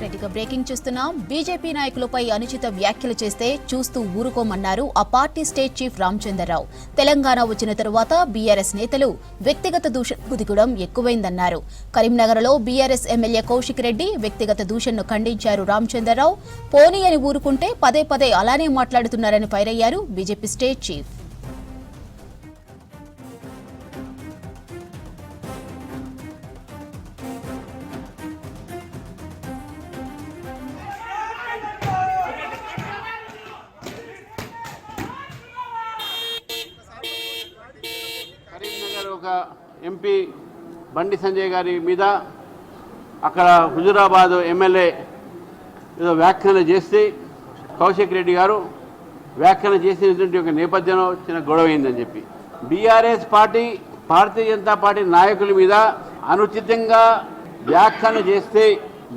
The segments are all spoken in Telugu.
రైట్గా బ్రేకింగ్ చూస్తున్నాం. బీజేపీ నాయకులపై అనుచిత వ్యాఖ్యలు చేస్తే చూస్తూ ఊరుకోమన్నారు ఆ party state chief Ramachandra Rao. Telangana వచ్చిన తరువాత బీఆర్ఎస్ నేతలు వ్యక్తిగత దూషణకు దిగడం ఎక్కువైందన్నారు. కరీంనగర్లో బీఆర్ఎస్ ఎమ్మెల్యే కౌశిక్ రెడ్డి వ్యక్తిగత దూషణను ఖండించారు రామచంద్రరావు. పోనీ అని ఊరుకుంటే పదే పదే అలానే మాట్లాడుతున్నారని ఫైరయ్యారు బీజేపీ స్టేట్ చీఫ్. కరీంనగర్ ఒక ఎంపీ బండి సంజయ్ గారి మీద అక్కడ హుజురాబాద్ ఎమ్మెల్యే ఏదో వ్యాఖ్యలు చేస్తే కౌశిక్ రెడ్డి గారు వ్యాఖ్యలు చేసినటువంటి ఒక నేపథ్యంలో చిన్న గొడవ అయిందని చెప్పి BRS party Bharatiya Janata party నాయకుల మీద అనుచితంగా వ్యాఖ్యలు చేస్తే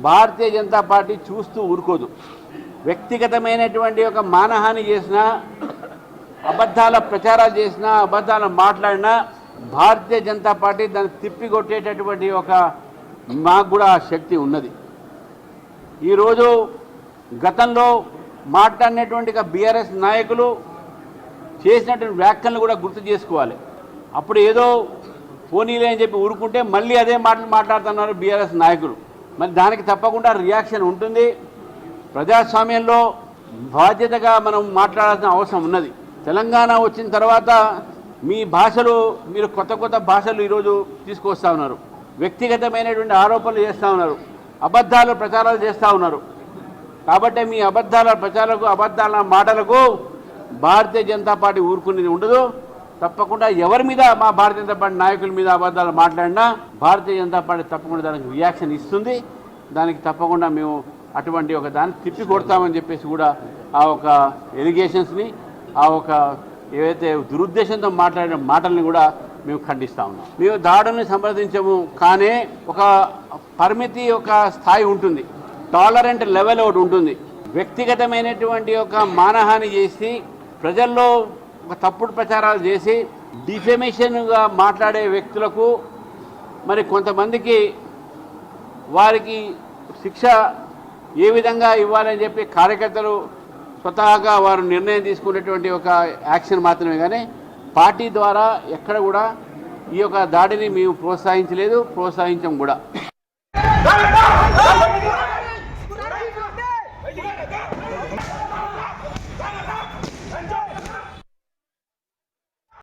భారతీయ జనతా పార్టీ చూస్తూ ఊరుకోదు. వ్యక్తిగతమైనటువంటి ఒక మానహాని చేసినా, అబద్ధాల ప్రచారాలు చేసినా, అబద్ధాలు మాట్లాడినా భారతీయ జనతా పార్టీ దాన్ని తిప్పికొట్టేటటువంటి ఒక మాకు కూడా శక్తి ఉన్నది. ఈరోజు గతంలో మాట్లాడినటువంటి బీఆర్ఎస్ నాయకులు చేసినటువంటి వ్యాఖ్యలను కూడా గుర్తు చేసుకోవాలి. అప్పుడు ఏదో పోనీలే అని చెప్పి ఊరుకుంటే మళ్ళీ అదే మాటలు మాట్లాడుతున్నారు బీఆర్ఎస్ నాయకులు. మరి దానికి తప్పకుండా రియాక్షన్ ఉంటుంది. ప్రజాస్వామ్యంలో బాధ్యతగా మనం మాట్లాడాల్సిన అవసరం ఉన్నది. తెలంగాణ వచ్చిన తర్వాత మీ భాషలు మీరు కొత్త కొత్త భాషలు ఈరోజు తీసుకొస్తూ ఉన్నారు. వ్యక్తిగతమైనటువంటి ఆరోపణలు చేస్తూ ఉన్నారు, అబద్ధాలు ప్రచారాలు చేస్తూ ఉన్నారు. కాబట్టి మీ అబద్ధాల ప్రచారాలకు, అబద్ధాల మాటలకు భారతీయ జనతా పార్టీ ఊరుకునేది ఉండదు. తప్పకుండా ఎవరి మీద మా భారతీయ జనతా పార్టీ నాయకుల మీద అబద్ధాలు మాట్లాడినా భారతీయ జనతా పార్టీ తప్పకుండా దానికి రియాక్షన్ ఇస్తుంది. దానికి తప్పకుండా మేము అటువంటి ఒక దాన్ని తిప్పి కొడతామని చెప్పేసి కూడా ఆ ఒక ఎలిగేషన్స్ని, ఆ ఒక ఏవైతే దురుద్దేశంతో మాట్లాడిన మాటల్ని కూడా మేము ఖండిస్తూ ఉన్నాం. మేము దాడుల్ని సంప్రదించము, కానీ ఒక పరిమితి, ఒక స్థాయి ఉంటుంది, టాలరెంట్ లెవెల్ ఒకటి ఉంటుంది. వ్యక్తిగతమైనటువంటి ఒక మానహాని చేసి ప్రజల్లో ఒక తప్పుడు ప్రచారాలు చేసి డిఫెమేషన్గా మాట్లాడే వ్యక్తులకు మరి కొంతమందికి వారికి శిక్ష ఏ విధంగా ఇవ్వాలని చెప్పి కార్యకర్తలు స్వతహాగా వారు నిర్ణయం తీసుకునేటువంటి ఒక యాక్షన్ మాత్రమే, కానీ పార్టీ ద్వారా ఎక్కడ కూడా ఈ యొక్క దాడిని మేము ప్రోత్సహించలేదు, ప్రోత్సహించం కూడా.